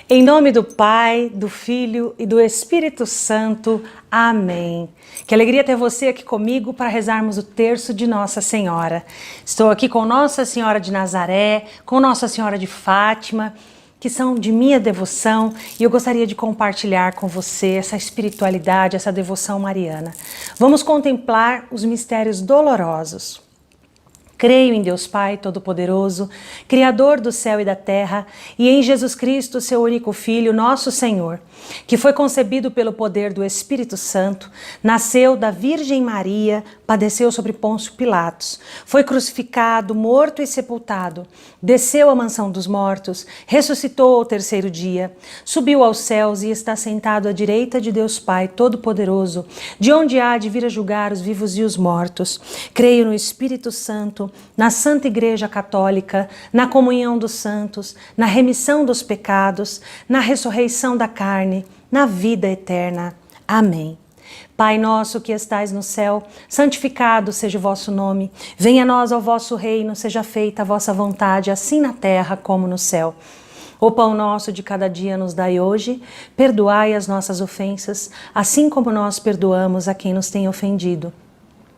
Em nome do Pai, do Filho e do Espírito Santo. Amém. Que alegria ter você aqui comigo para rezarmos o terço de Nossa Senhora. Estou aqui com Nossa Senhora de Nazaré, com Nossa Senhora de Fátima, que são de minha devoção, e eu gostaria de compartilhar com você essa espiritualidade, essa devoção mariana. Vamos contemplar os mistérios dolorosos. Creio em Deus Pai Todo-Poderoso, Criador do céu e da terra, e em Jesus Cristo, seu único Filho, nosso Senhor, que foi concebido pelo poder do Espírito Santo, nasceu da Virgem Maria, padeceu sobre Pôncio Pilatos, foi crucificado, morto e sepultado, desceu à mansão dos mortos, ressuscitou ao terceiro dia, subiu aos céus e está sentado à direita de Deus Pai Todo-Poderoso, de onde há de vir a julgar os vivos e os mortos. Creio no Espírito Santo, na Santa Igreja Católica, na comunhão dos santos, na remissão dos pecados, na ressurreição da carne, na vida eterna. Amém. Pai nosso que estais no céu, santificado seja o vosso nome. Venha a nós o vosso reino, seja feita a vossa vontade, assim na terra como no céu. O pão nosso de cada dia nos dai hoje, perdoai as nossas ofensas, assim como nós perdoamos a quem nos tem ofendido.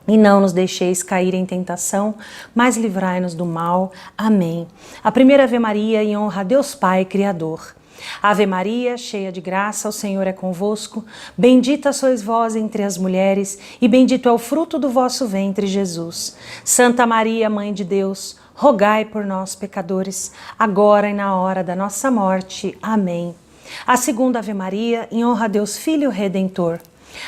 E não nos deixeis cair em tentação, mas livrai-nos do mal. Amém. A primeira Ave Maria em honra a Deus Pai, Criador. Ave Maria, cheia de graça, o Senhor é convosco. Bendita sois vós entre as mulheres, e bendito é o fruto do vosso ventre, Jesus. Santa Maria, Mãe de Deus, rogai por nós, pecadores, agora e na hora da nossa morte. Amém. A segunda Ave Maria em honra a Deus Filho Redentor.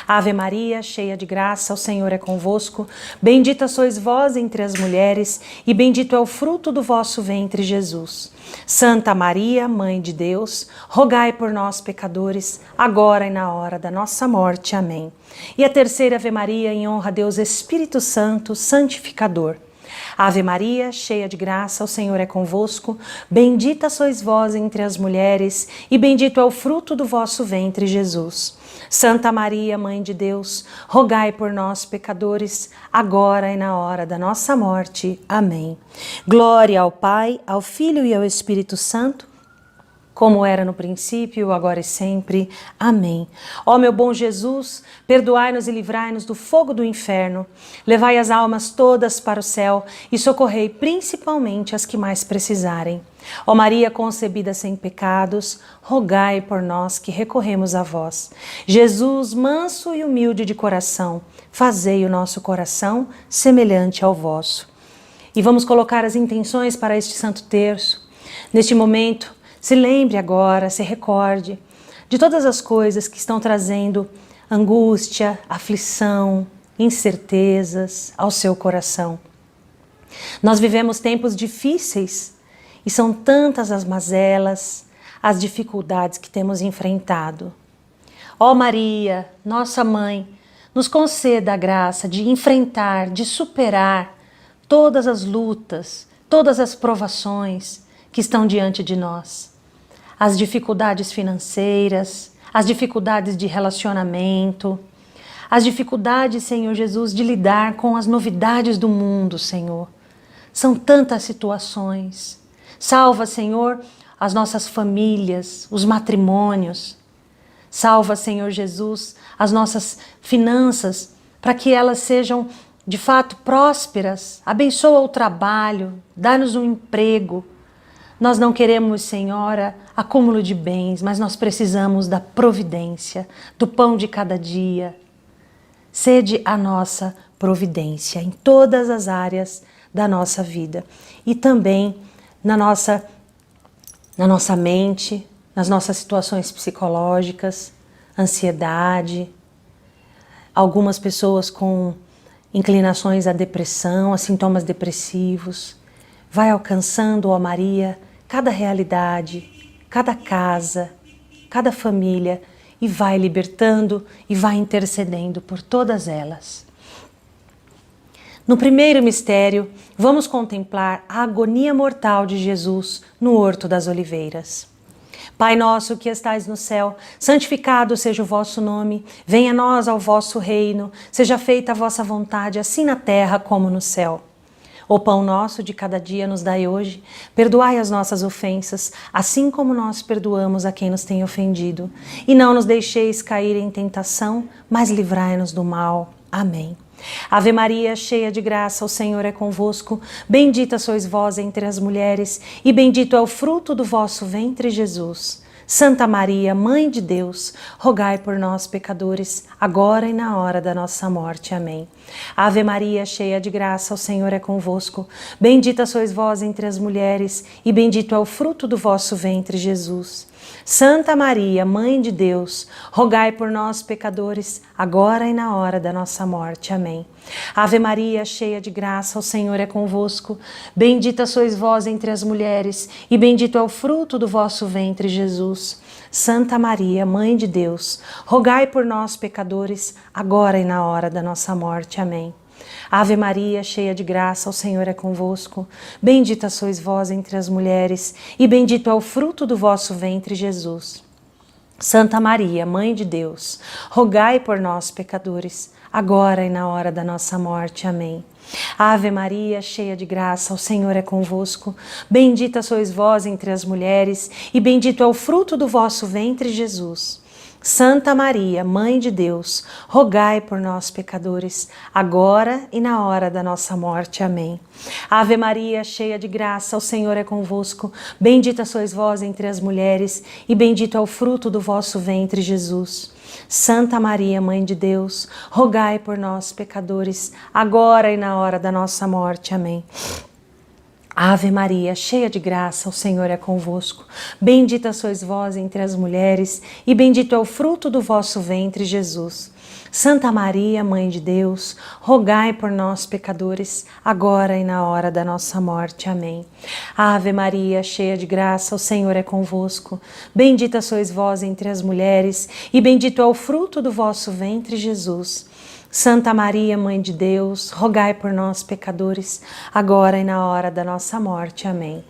Ave Maria, cheia de graça, o Senhor é convosco. Bendita sois vós entre as mulheres, e bendito é o fruto do vosso ventre, Jesus. Santa Maria, Mãe de Deus, rogai por nós, pecadores, agora e na hora da nossa morte. Amém. E a terceira Ave Maria em honra a Deus Espírito Santo, Santificador. Ave Maria, cheia de graça, o Senhor é convosco. Bendita sois vós entre as mulheres, e bendito é o fruto do vosso ventre, Jesus. Santa Maria, Mãe de Deus, rogai por nós, pecadores, agora e na hora da nossa morte. Amém. Glória ao Pai, ao Filho e ao Espírito Santo, como era no princípio, agora e sempre. Amém. Ó meu bom Jesus, perdoai-nos e livrai-nos do fogo do inferno, levai as almas todas para o céu e socorrei principalmente as que mais precisarem. Ó Maria concebida sem pecados, rogai por nós que recorremos a vós. Jesus, manso e humilde de coração, fazei o nosso coração semelhante ao vosso. E vamos colocar as intenções para este Santo Terço. Neste momento, se lembre agora, se recorde de todas as coisas que estão trazendo angústia, aflição, incertezas ao seu coração. Nós vivemos tempos difíceis e são tantas as mazelas, as dificuldades que temos enfrentado. Ó Maria, nossa Mãe, nos conceda a graça de enfrentar, de superar todas as lutas, todas as provações que estão diante de nós. As dificuldades financeiras, as dificuldades de relacionamento, as dificuldades, Senhor Jesus, de lidar com as novidades do mundo, Senhor. São tantas situações. Salva, Senhor, as nossas famílias, os matrimônios. Salva, Senhor Jesus, as nossas finanças, para que elas sejam de fato prósperas. Abençoa o trabalho, dá-nos um emprego. Nós não queremos, Senhora, acúmulo de bens, mas nós precisamos da providência, do pão de cada dia. Sede a nossa providência em todas as áreas da nossa vida e também na nossa mente, nas nossas situações psicológicas, ansiedade, algumas pessoas com inclinações à depressão, a sintomas depressivos. Vai alcançando, ó Maria, cada realidade, cada casa, cada família e vai libertando e vai intercedendo por todas elas. No primeiro mistério, vamos contemplar a agonia mortal de Jesus no Horto das Oliveiras. Pai nosso que estais no céu, santificado seja o vosso nome, venha a nós ao vosso reino, seja feita a vossa vontade, assim na terra como no céu. O pão nosso de cada dia nos dai hoje. Perdoai as nossas ofensas, assim como nós perdoamos a quem nos tem ofendido. E não nos deixeis cair em tentação, mas livrai-nos do mal. Amém. Ave Maria, cheia de graça, o Senhor é convosco. Bendita sois vós entre as mulheres, e bendito é o fruto do vosso ventre, Jesus. Santa Maria, Mãe de Deus, rogai por nós, pecadores, agora e na hora da nossa morte. Amém. Ave Maria, cheia de graça, o Senhor é convosco. Bendita sois vós entre as mulheres, e bendito é o fruto do vosso ventre, Jesus. Santa Maria, Mãe de Deus, rogai por nós, pecadores, agora e na hora da nossa morte. Amém. Ave Maria, cheia de graça, o Senhor é convosco. Bendita sois vós entre as mulheres, e bendito é o fruto do vosso ventre, Jesus. Santa Maria, Mãe de Deus, rogai por nós, pecadores, agora e na hora da nossa morte. Amém. Ave Maria, cheia de graça, o Senhor é convosco. Bendita sois vós entre as mulheres, e bendito é o fruto do vosso ventre, Jesus. Santa Maria, Mãe de Deus, rogai por nós, pecadores, agora e na hora da nossa morte. Amém. Ave Maria, cheia de graça, o Senhor é convosco. Bendita sois vós entre as mulheres, e bendito é o fruto do vosso ventre, Jesus. Santa Maria, Mãe de Deus, rogai por nós, pecadores, agora e na hora da nossa morte. Amém. Ave Maria, cheia de graça, o Senhor é convosco. Bendita sois vós entre as mulheres, e bendito é o fruto do vosso ventre, Jesus. Santa Maria, Mãe de Deus, rogai por nós, pecadores, agora e na hora da nossa morte. Amém. Ave Maria, cheia de graça, o Senhor é convosco. Bendita sois vós entre as mulheres, e bendito é o fruto do vosso ventre, Jesus. Santa Maria, Mãe de Deus, rogai por nós, pecadores, agora e na hora da nossa morte. Amém. Ave Maria, cheia de graça, o Senhor é convosco. Bendita sois vós entre as mulheres, e bendito é o fruto do vosso ventre, Jesus. Santa Maria, Mãe de Deus, rogai por nós, pecadores, agora e na hora da nossa morte. Amém.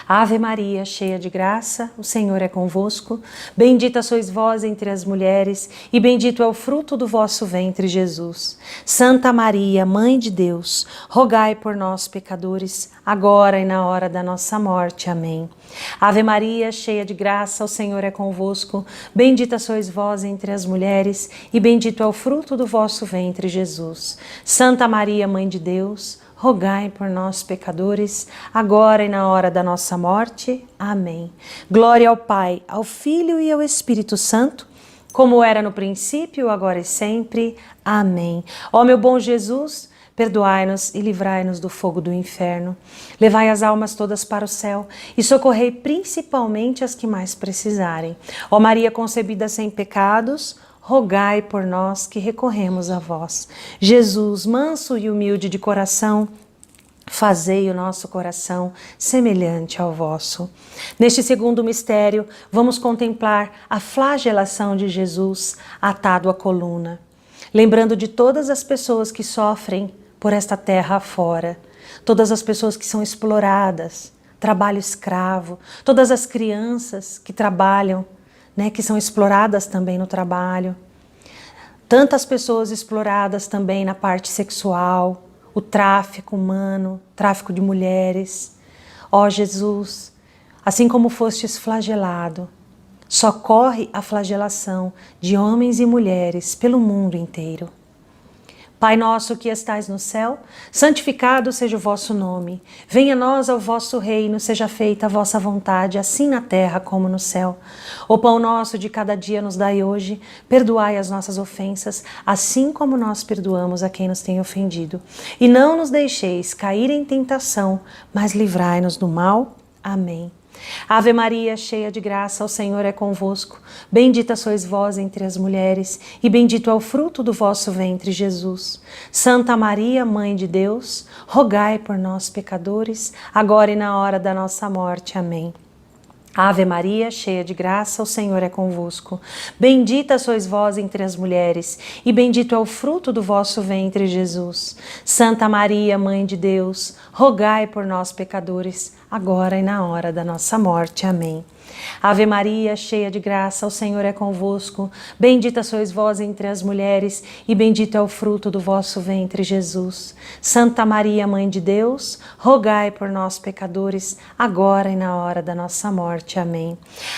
Ave Maria, cheia de graça, o Senhor é convosco. Bendita sois vós entre as mulheres, e bendito é o fruto do vosso ventre, Jesus. Santa Maria, Mãe de Deus, rogai por nós, pecadores, agora e na hora da nossa morte. Amém. Ave Maria, cheia de graça, o Senhor é convosco. Bendita sois vós entre as mulheres, e bendito é o fruto do vosso ventre, Jesus. Santa Maria, Mãe de Deus, rogai por nós, pecadores, agora e na hora da nossa morte. Amém. Glória ao Pai, ao Filho e ao Espírito Santo, como era no princípio, agora e sempre. Amém. Ó meu bom Jesus, perdoai-nos e livrai-nos do fogo do inferno. Levai as almas todas para o céu e socorrei principalmente as que mais precisarem. Ó Maria concebida sem pecados, rogai por nós que recorremos a vós. Jesus, manso e humilde de coração, fazei o nosso coração semelhante ao vosso. Neste segundo mistério, vamos contemplar a flagelação de Jesus atado à coluna, lembrando de todas as pessoas que sofrem por esta terra afora, todas as pessoas que são exploradas, trabalho escravo, todas as crianças que trabalham, que são exploradas também no trabalho. Tantas pessoas exploradas também na parte sexual, o tráfico humano, tráfico de mulheres. Ó Jesus, assim como fostes flagelado, socorre a flagelação de homens e mulheres pelo mundo inteiro. Pai nosso que estais no céu, santificado seja o vosso nome. Venha a nós ao vosso reino, seja feita a vossa vontade, assim na terra como no céu. O pão nosso de cada dia nos dai hoje, perdoai as nossas ofensas, assim como nós perdoamos a quem nos tem ofendido. E não nos deixeis cair em tentação, mas livrai-nos do mal. Amém. Ave Maria, cheia de graça, o Senhor é convosco. Bendita sois vós entre as mulheres, e bendito é o fruto do vosso ventre, Jesus. Santa Maria, Mãe de Deus, rogai por nós, pecadores, agora e na hora da nossa morte. Amém. Ave Maria, cheia de graça, o Senhor é convosco. Bendita sois vós entre as mulheres, e bendito é o fruto do vosso ventre, Jesus. Santa Maria, Mãe de Deus, rogai por nós, pecadores, agora e na hora da nossa morte. Amém. Ave Maria, cheia de graça, o Senhor é convosco. Bendita sois vós entre as mulheres, e bendito é o fruto do vosso ventre, Jesus. Santa Maria, Mãe de Deus, rogai por nós, pecadores, agora e na hora da nossa morte. Amém.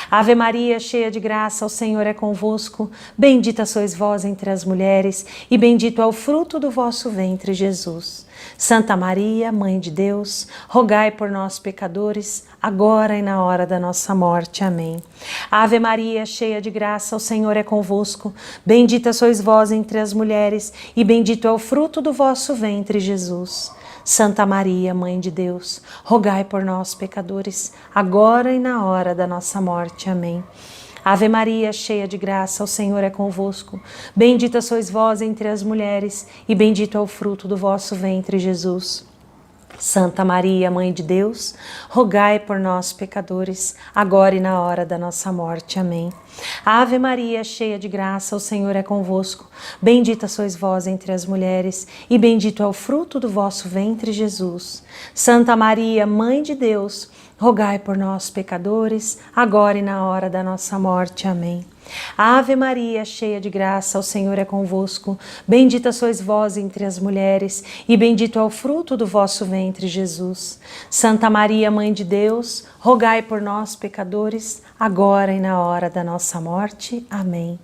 Ave Maria, cheia de graça, o Senhor é convosco. Bendita sois vós entre as mulheres, e bendito é o fruto do vosso ventre, Jesus. Santa Maria, Mãe de Deus, rogai por nós, pecadores, agora e na hora da nossa morte. Amém. Ave Maria, cheia de graça, o Senhor é convosco. Bendita sois vós entre as mulheres, e bendito é o fruto do vosso ventre, Jesus. Santa Maria, Mãe de Deus, rogai por nós, pecadores, agora e na hora da nossa morte. Amém. Ave Maria, cheia de graça, o Senhor é convosco. Bendita sois vós entre as mulheres, e bendito é o fruto do vosso ventre, Jesus. Santa Maria, Mãe de Deus, rogai por nós, pecadores, agora e na hora da nossa morte. Amém. Ave Maria, cheia de graça, o Senhor é convosco. Bendita sois vós entre as mulheres, e bendito é o fruto do vosso ventre, Jesus. Santa Maria, Mãe de Deus, rogai por nós, pecadores, agora e na hora da nossa morte. Amém. Ave Maria, cheia de graça, o Senhor é convosco. Bendita sois vós entre as mulheres, e bendito é o fruto do vosso ventre, Jesus. Santa Maria, Mãe de Deus, rogai por nós, pecadores, agora e na hora da nossa morte. Amém.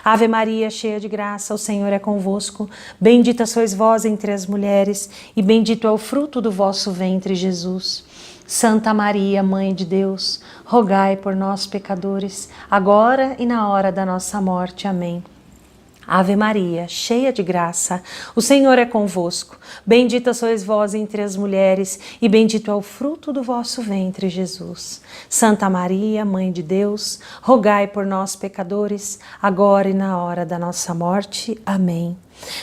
Ave Maria, cheia de graça, o Senhor é convosco. Bendita sois vós entre as mulheres, e bendito é o fruto do vosso ventre, Jesus. Santa Maria, Mãe de Deus, rogai por nós, pecadores, agora e na hora da nossa morte. Amém. Ave Maria, cheia de graça, o Senhor é convosco. Bendita sois vós entre as mulheres, e bendito é o fruto do vosso ventre, Jesus. Santa Maria, Mãe de Deus, rogai por nós, pecadores, agora e na hora da nossa morte. Amém.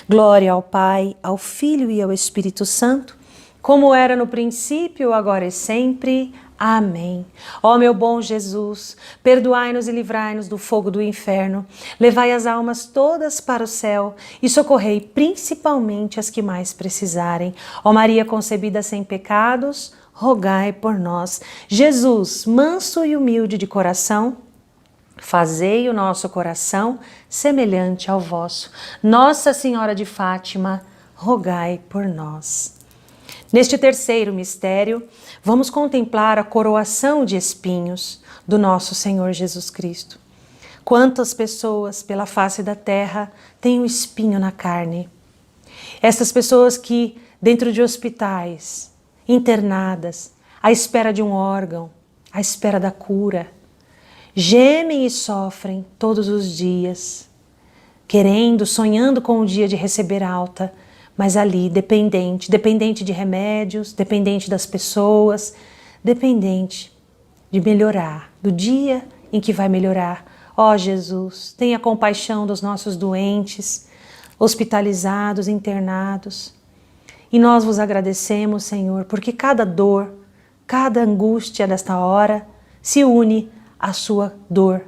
Glória ao Pai, ao Filho e ao Espírito Santo, como era no princípio, agora e sempre. Amém. Ó meu bom Jesus, perdoai-nos e livrai-nos do fogo do inferno, levai as almas todas para o céu e socorrei principalmente as que mais precisarem. Ó Maria concebida sem pecados, rogai por nós. Jesus, manso e humilde de coração, fazei o nosso coração semelhante ao vosso. Nossa Senhora de Fátima, rogai por nós. Neste terceiro mistério, vamos contemplar a coroação de espinhos do nosso Senhor Jesus Cristo. Quantas pessoas pela face da terra têm um espinho na carne? Essas pessoas que, dentro de hospitais, internadas, à espera de um órgão, à espera da cura, gemem e sofrem todos os dias, querendo, sonhando com o dia de receber alta, mas ali dependente de remédios, dependente das pessoas, dependente de melhorar, do dia em que vai melhorar. Ó Jesus, tenha compaixão dos nossos doentes, hospitalizados, internados. E nós vos agradecemos, Senhor, porque cada dor, cada angústia desta hora se une à sua dor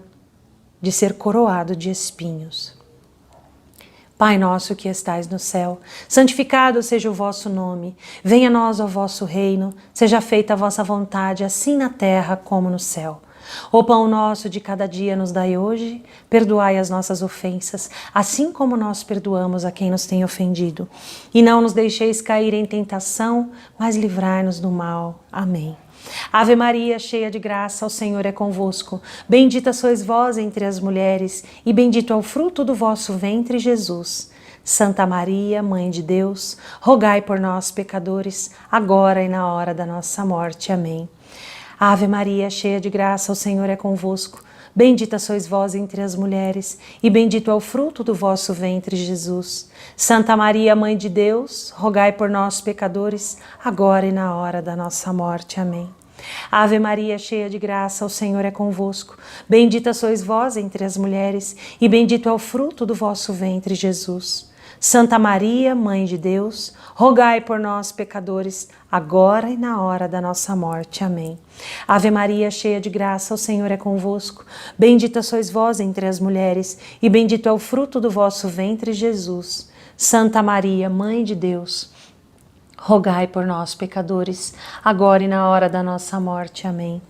de ser coroado de espinhos. Pai nosso que estais no céu, santificado seja o vosso nome. Venha a nós o vosso reino, seja feita a vossa vontade, assim na terra como no céu. O pão nosso de cada dia nos dai hoje, perdoai as nossas ofensas, assim como nós perdoamos a quem nos tem ofendido. E não nos deixeis cair em tentação, mas livrai-nos do mal. Amém. Ave Maria, cheia de graça, o Senhor é convosco. Bendita sois vós entre as mulheres, e bendito é o fruto do vosso ventre, Jesus. Santa Maria, Mãe de Deus, rogai por nós, pecadores, agora e na hora da nossa morte. Amém. Ave Maria, cheia de graça, o Senhor é convosco. Bendita sois vós entre as mulheres, e bendito é o fruto do vosso ventre, Jesus. Santa Maria, Mãe de Deus, rogai por nós, pecadores, agora e na hora da nossa morte. Amém. Ave Maria, cheia de graça, o Senhor é convosco. Bendita sois vós entre as mulheres, e bendito é o fruto do vosso ventre, Jesus. Santa Maria, Mãe de Deus, rogai por nós, pecadores, agora e na hora da nossa morte. Amém. Ave Maria, cheia de graça, o Senhor é convosco. Bendita sois vós entre as mulheres, e bendito é o fruto do vosso ventre, Jesus. Santa Maria, Mãe de Deus, rogai por nós, pecadores, agora e na hora da nossa morte. Amém.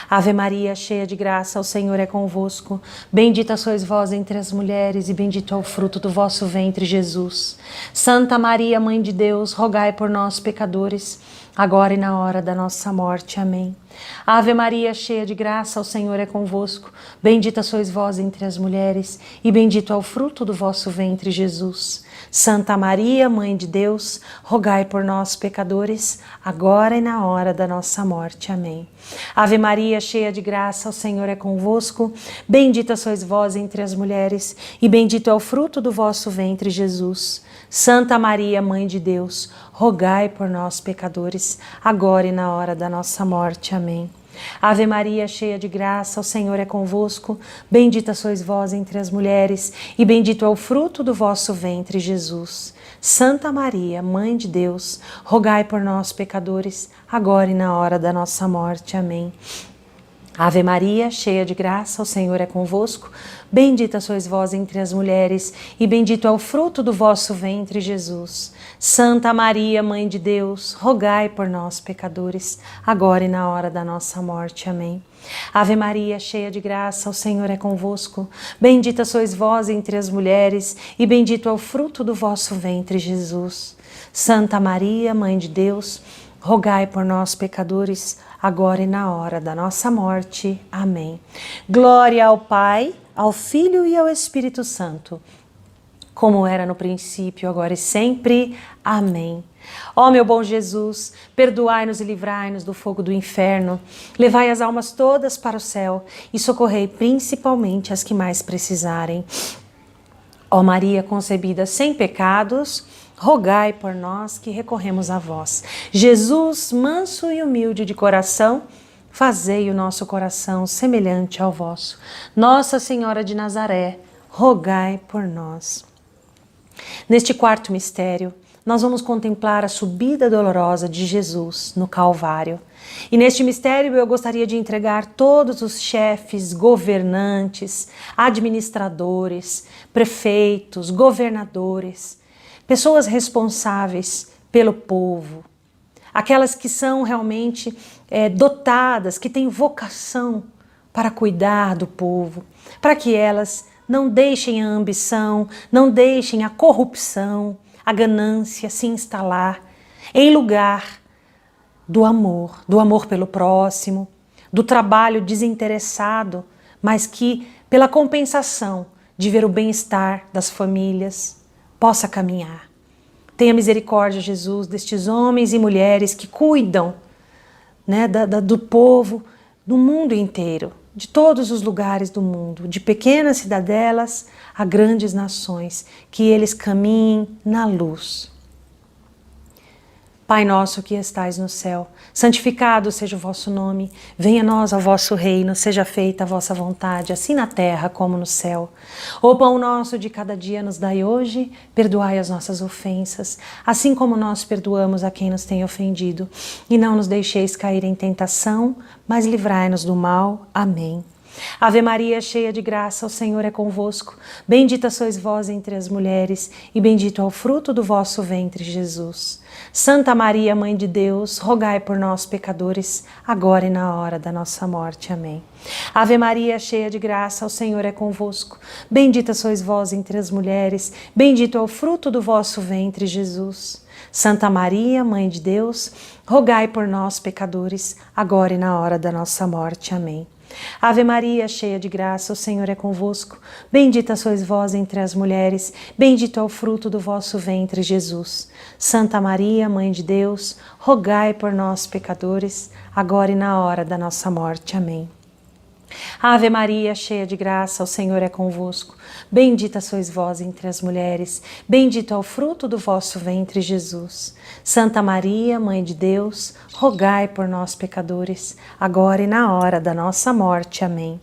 Ave Maria, cheia de graça, o Senhor é convosco. Bendita sois vós entre as mulheres e bendito é o fruto do vosso ventre, Jesus. Santa Maria, Mãe de Deus, rogai por nós, pecadores, agora e na hora da nossa morte. Amém. Ave Maria, cheia de graça, o Senhor é convosco. Bendita sois vós entre as mulheres e bendito é o fruto do vosso ventre, Jesus. Santa Maria, Mãe de Deus, rogai por nós, pecadores, agora e na hora da nossa morte. Amém. Ave Maria, cheia de graça, o Senhor é convosco. Bendita sois vós entre as mulheres e bendito é o fruto do vosso ventre, Jesus. Santa Maria, Mãe de Deus, rogai por nós, pecadores, agora e na hora da nossa morte. Amém. Ave Maria, cheia de graça, o Senhor é convosco. Bendita sois vós entre as mulheres e bendito é o fruto do vosso ventre, Jesus. Santa Maria, Mãe de Deus, rogai por nós, pecadores, agora e na hora da nossa morte. Amém. Ave Maria, cheia de graça, o Senhor é convosco. Bendita sois vós entre as mulheres e bendito é o fruto do vosso ventre, Jesus. Santa Maria, Mãe de Deus, rogai por nós, pecadores, agora e na hora da nossa morte. Amém. Ave Maria, cheia de graça, o Senhor é convosco. Bendita sois vós entre as mulheres e bendito é o fruto do vosso ventre, Jesus. Santa Maria, Mãe de Deus, rogai por nós, pecadores, agora e na hora da nossa morte. Amém. Glória ao Pai, ao Filho e ao Espírito Santo, como era no princípio, agora e sempre. Amém. Ó meu bom Jesus, perdoai-nos e livrai-nos do fogo do inferno, levai as almas todas para o céu e socorrei principalmente as que mais precisarem. Ó Maria concebida sem pecados, rogai por nós que recorremos a vós. Jesus, manso e humilde de coração, fazei o nosso coração semelhante ao vosso. Nossa Senhora de Nazaré, rogai por nós. Neste quarto mistério, nós vamos contemplar a subida dolorosa de Jesus no Calvário. E neste mistério eu gostaria de entregar todos os chefes, governantes, administradores, prefeitos, governadores, pessoas responsáveis pelo povo, aquelas que são realmente dotadas, que têm vocação para cuidar do povo, para que elas não deixem a ambição, não deixem a corrupção, a ganância se instalar em lugar do amor pelo próximo, do trabalho desinteressado, mas que pela compensação de ver o bem-estar das famílias possa caminhar. Tenha misericórdia, Jesus, destes homens e mulheres que cuidam, né, do povo, do mundo inteiro, de todos os lugares do mundo, de pequenas cidadelas a grandes nações, que eles caminhem na luz. Pai nosso que estais no céu, santificado seja o vosso nome, venha a nós o vosso reino, seja feita a vossa vontade, assim na terra como no céu. O pão nosso de cada dia nos dai hoje, perdoai as nossas ofensas, assim como nós perdoamos a quem nos tem ofendido. E não nos deixeis cair em tentação, mas livrai-nos do mal. Amém. Ave Maria, cheia de graça, o Senhor é convosco. Bendita sois vós entre as mulheres, e bendito é o fruto do vosso ventre, Jesus. Santa Maria, Mãe de Deus, rogai por nós, pecadores, agora e na hora da nossa morte. Amém. Ave Maria, cheia de graça, o Senhor é convosco. Bendita sois vós entre as mulheres, bendito é o fruto do vosso ventre, Jesus. Santa Maria, Mãe de Deus, rogai por nós, pecadores, agora e na hora da nossa morte. Amém. Ave Maria, cheia de graça, o Senhor é convosco. Bendita sois vós entre as mulheres, bendito é o fruto do vosso ventre, Jesus. Santa Maria, Mãe de Deus, rogai por nós, pecadores, agora e na hora da nossa morte. Amém. Ave Maria, cheia de graça, o Senhor é convosco. Bendita sois vós entre as mulheres, bendito é o fruto do vosso ventre, Jesus. Santa Maria, Mãe de Deus, rogai por nós, pecadores, agora e na hora da nossa morte. Amém.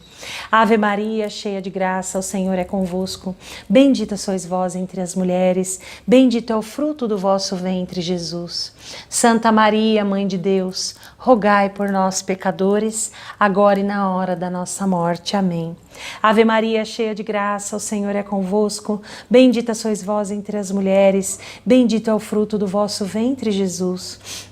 Ave Maria, cheia de graça, o Senhor é convosco. Bendita sois vós entre as mulheres, bendito é o fruto do vosso ventre, Jesus. Santa Maria, Mãe de Deus, rogai por nós, pecadores, agora e na hora da nossa morte. Amém. Ave Maria, cheia de graça, o Senhor é convosco. Bendita sois vós entre as mulheres, bendito é o fruto do vosso ventre, Jesus.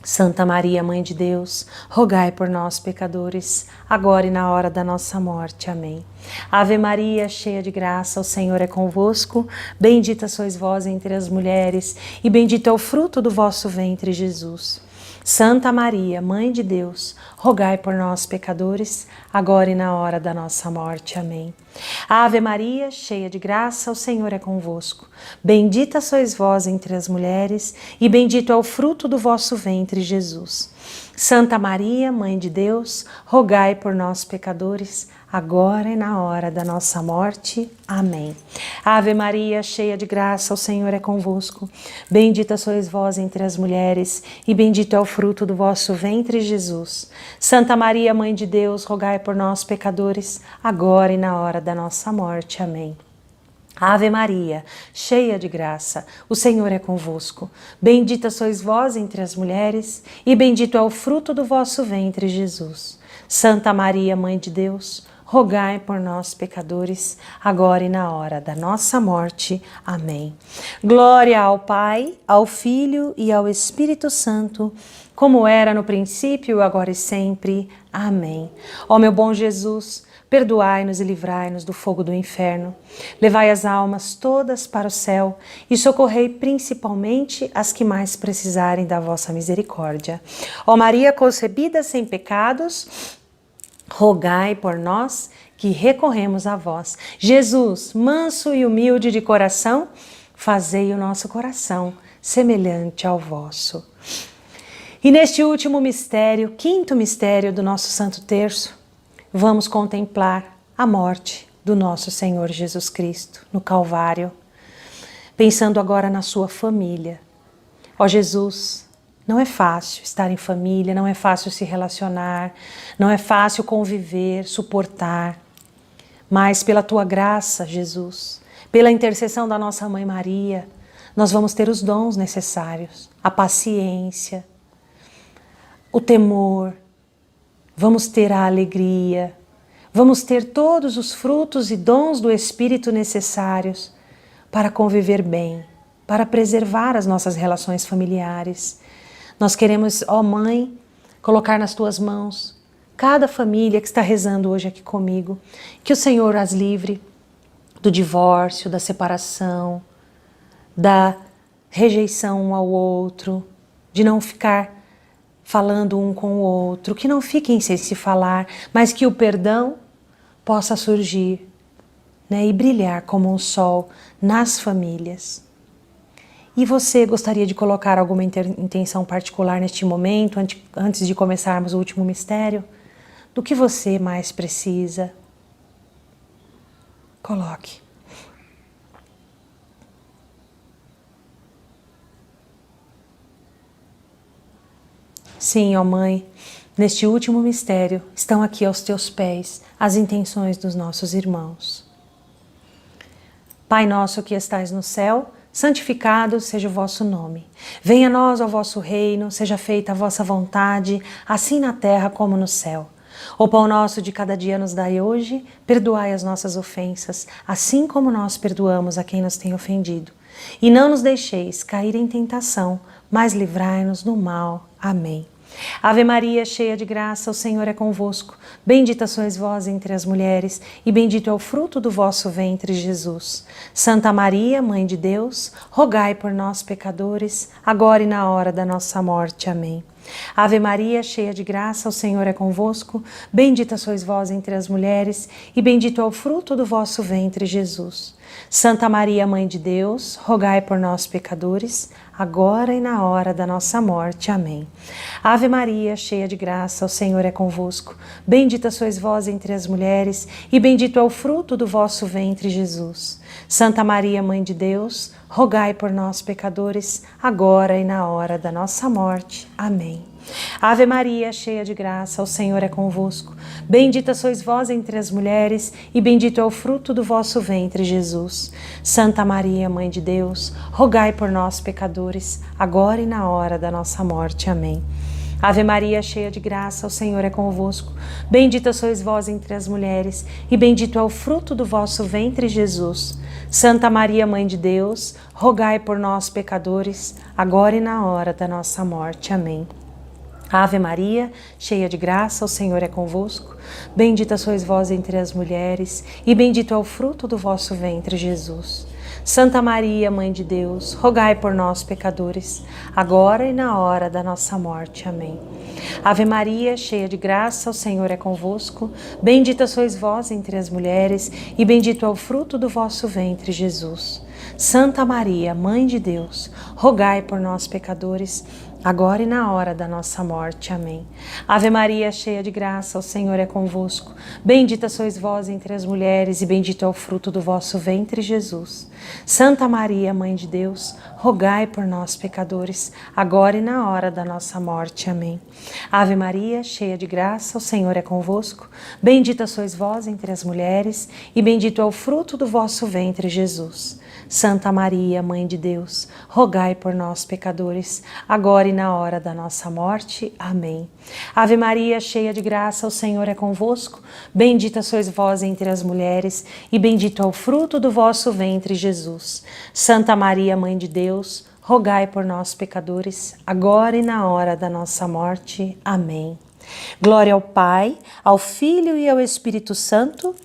Santa Maria, Mãe de Deus, rogai por nós, pecadores, agora e na hora da nossa morte. Amém. Ave Maria, cheia de graça, o Senhor é convosco. Bendita sois vós entre as mulheres, e bendito é o fruto do vosso ventre, Jesus. Santa Maria, Mãe de Deus, rogai por nós, pecadores, agora e na hora da nossa morte. Amém. Ave Maria, cheia de graça, o Senhor é convosco. Bendita sois vós entre as mulheres, e bendito é o fruto do vosso ventre, Jesus. Santa Maria, Mãe de Deus, rogai por nós, pecadores, agora e na hora da nossa morte. Amém. Ave Maria, cheia de graça, o Senhor é convosco. Bendita sois vós entre as mulheres, e bendito é o fruto do vosso ventre, Jesus. Santa Maria, Mãe de Deus, rogai por nós, pecadores, agora e na hora da nossa morte. Amém. Ave Maria, cheia de graça, o Senhor é convosco. Bendita sois vós entre as mulheres, e bendito é o fruto do vosso ventre, Jesus. Santa Maria, Mãe de Deus, rogai por nós, pecadores, agora e na hora da nossa morte. Amém. Glória ao Pai, ao Filho e ao Espírito Santo, como era no princípio, agora e sempre. Amém. Ó meu bom Jesus, perdoai-nos e livrai-nos do fogo do inferno. Levai as almas todas para o céu e socorrei principalmente as que mais precisarem da vossa misericórdia. Ó Maria concebida sem pecados, rogai por nós que recorremos a vós. Jesus, manso e humilde de coração, fazei o nosso coração semelhante ao vosso. E neste último mistério, quinto mistério do nosso Santo Terço, vamos contemplar a morte do nosso Senhor Jesus Cristo no Calvário, pensando agora na sua família. Ó Jesus, não é fácil estar em família, não é fácil se relacionar, não é fácil conviver, suportar, mas pela tua graça, Jesus, pela intercessão da nossa Mãe Maria, nós vamos ter os dons necessários, a paciência, o temor, vamos ter a alegria, vamos ter todos os frutos e dons do Espírito necessários para conviver bem, para preservar as nossas relações familiares. Nós queremos, ó Mãe, colocar nas tuas mãos cada família que está rezando hoje aqui comigo, que o Senhor as livre do divórcio, da separação, da rejeição um ao outro, de não ficar falando um com o outro, que não fiquem sem se falar, mas que o perdão possa surgir, né, e brilhar como um sol nas famílias. E você gostaria de colocar alguma intenção particular neste momento, antes de começarmos o último mistério? Do que você mais precisa? Coloque. Sim, ó Mãe, neste último mistério estão aqui aos teus pés as intenções dos nossos irmãos. Pai nosso que estais no céu, santificado seja o vosso nome. Venha a nós o vosso reino, seja feita a vossa vontade, assim na terra como no céu. O pão nosso de cada dia nos dai hoje, perdoai as nossas ofensas, assim como nós perdoamos a quem nos tem ofendido. E não nos deixeis cair em tentação, mas livrai-nos do mal. Amém. Ave Maria, cheia de graça, o Senhor é convosco. Bendita sois vós entre as mulheres, e bendito é o fruto do vosso ventre, Jesus. Santa Maria, Mãe de Deus, rogai por nós, pecadores, agora e na hora da nossa morte. Amém. Ave Maria, cheia de graça, o Senhor é convosco. Bendita sois vós entre as mulheres, e bendito é o fruto do vosso ventre, Jesus. Santa Maria, Mãe de Deus, rogai por nós, pecadores, agora e na hora da nossa morte. Amém. Ave Maria, cheia de graça, o Senhor é convosco. Bendita sois vós entre as mulheres, e bendito é o fruto do vosso ventre, Jesus. Santa Maria, Mãe de Deus, rogai por nós, pecadores, agora e na hora da nossa morte. Amém. Ave Maria, cheia de graça, o Senhor é convosco. Bendita sois vós entre as mulheres, e bendito é o fruto do vosso ventre, Jesus. Santa Maria, Mãe de Deus, rogai por nós, pecadores, agora e na hora da nossa morte. Amém. Ave Maria, cheia de graça, o Senhor é convosco. Bendita sois vós entre as mulheres, e bendito é o fruto do vosso ventre, Jesus. Santa Maria, Mãe de Deus, rogai por nós, pecadores, agora e na hora da nossa morte. Amém. Ave Maria, cheia de graça, o Senhor é convosco. Bendita sois vós entre as mulheres, e bendito é o fruto do vosso ventre, Jesus. Santa Maria, Mãe de Deus, rogai por nós, pecadores, agora e na hora da nossa morte. Amém. Ave Maria, cheia de graça, o Senhor é convosco. Bendita sois vós entre as mulheres, e bendito é o fruto do vosso ventre, Jesus. Santa Maria, Mãe de Deus, rogai por nós, pecadores, agora e na hora da nossa morte. Amém. Ave Maria, cheia de graça, o Senhor é convosco. Bendita sois vós entre as mulheres, e bendito é o fruto do vosso ventre, Jesus. Santa Maria, Mãe de Deus, rogai por nós, pecadores, agora e na hora da nossa morte. Amém. Ave Maria, cheia de graça, o Senhor é convosco. Bendita sois vós entre as mulheres, e bendito é o fruto do vosso ventre, Jesus. Santa Maria, Mãe de Deus, rogai por nós, pecadores, agora e na hora da nossa morte. Amém. Ave Maria, cheia de graça, o Senhor é convosco. Bendita sois vós entre as mulheres, e bendito é o fruto do vosso ventre, Jesus. Santa Maria, Mãe de Deus, rogai por nós, pecadores, agora e na hora da nossa morte. Amém. Glória ao Pai, ao Filho e ao Espírito Santo,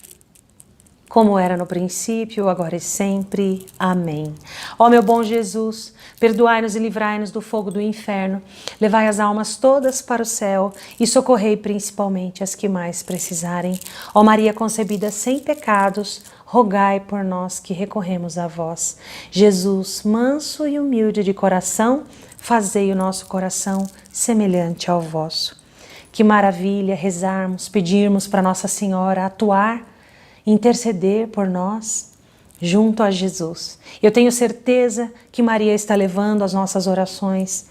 como era no princípio, agora e sempre. Amém. Ó meu bom Jesus, perdoai-nos e livrai-nos do fogo do inferno, levai as almas todas para o céu e socorrei principalmente as que mais precisarem. Ó Maria concebida sem pecados, rogai por nós que recorremos a vós. Jesus, manso e humilde de coração, fazei o nosso coração semelhante ao vosso. Que maravilha rezarmos, pedirmos para Nossa Senhora atuar, interceder por nós junto a Jesus. Eu tenho certeza que Maria está levando as nossas orações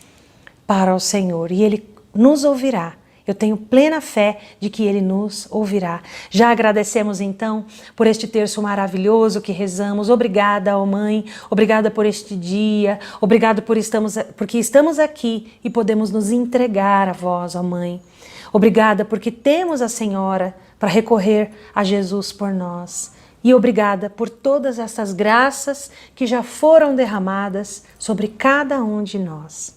para o Senhor e Ele nos ouvirá. Eu tenho plena fé de que Ele nos ouvirá. Já agradecemos então por este terço maravilhoso que rezamos. Obrigada, ó Mãe, obrigada por este dia, obrigada porque estamos aqui e podemos nos entregar a vós, ó Mãe. Obrigada porque temos a Senhora para recorrer a Jesus por nós. E obrigada por todas essas graças que já foram derramadas sobre cada um de nós.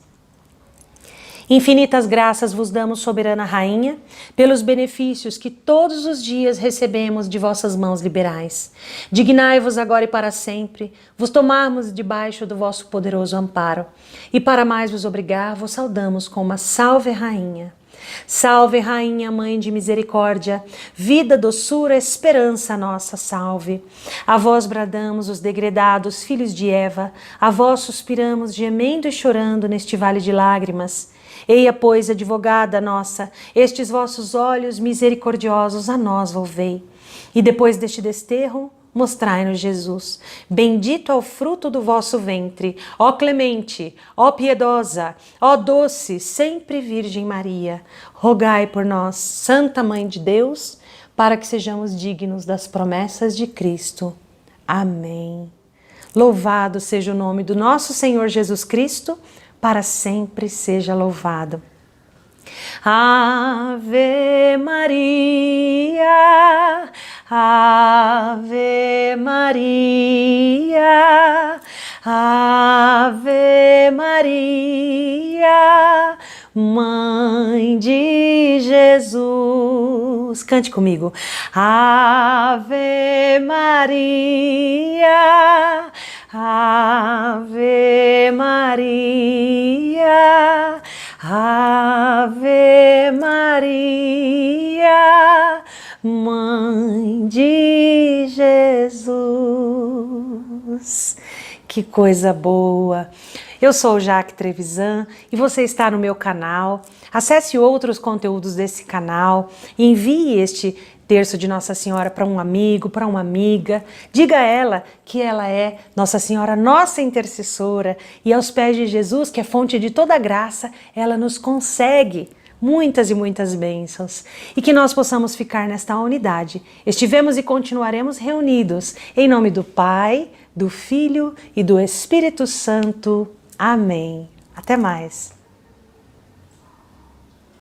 Infinitas graças vos damos, soberana Rainha, pelos benefícios que todos os dias recebemos de vossas mãos liberais. Dignai-vos agora e para sempre, vos tomarmos debaixo do vosso poderoso amparo. E para mais vos obrigar, vos saudamos com uma salve Rainha. Salve, Rainha, Mãe de Misericórdia, vida, doçura, esperança nossa, salve. A vós bradamos os degredados filhos de Eva, a vós suspiramos gemendo e chorando neste vale de lágrimas. Eia, pois, advogada nossa, estes vossos olhos misericordiosos a nós volvei. E depois deste desterro, mostrai-nos Jesus. Bendito é o fruto do vosso ventre, ó clemente, ó piedosa, ó doce, sempre Virgem Maria. Rogai por nós, Santa Mãe de Deus, para que sejamos dignos das promessas de Cristo. Amém. Louvado seja o nome do nosso Senhor Jesus Cristo, para sempre seja louvado. Ave Maria, Ave Maria, Ave Maria, Mãe de Jesus. Cante comigo. Ave Maria, Ave Maria, Ave Maria, Mãe de Jesus. Que coisa boa! Eu sou o Jaque Trevisan e você está no meu canal. Acesse outros conteúdos desse canal, envie este terço de Nossa Senhora para um amigo, para uma amiga. Diga a ela que ela é Nossa Senhora, nossa intercessora, e aos pés de Jesus, que é fonte de toda graça, ela nos consegue muitas e muitas bênçãos. E que nós possamos ficar nesta unidade. Estivemos e continuaremos reunidos em nome do Pai, do Filho e do Espírito Santo. Amém. Até mais.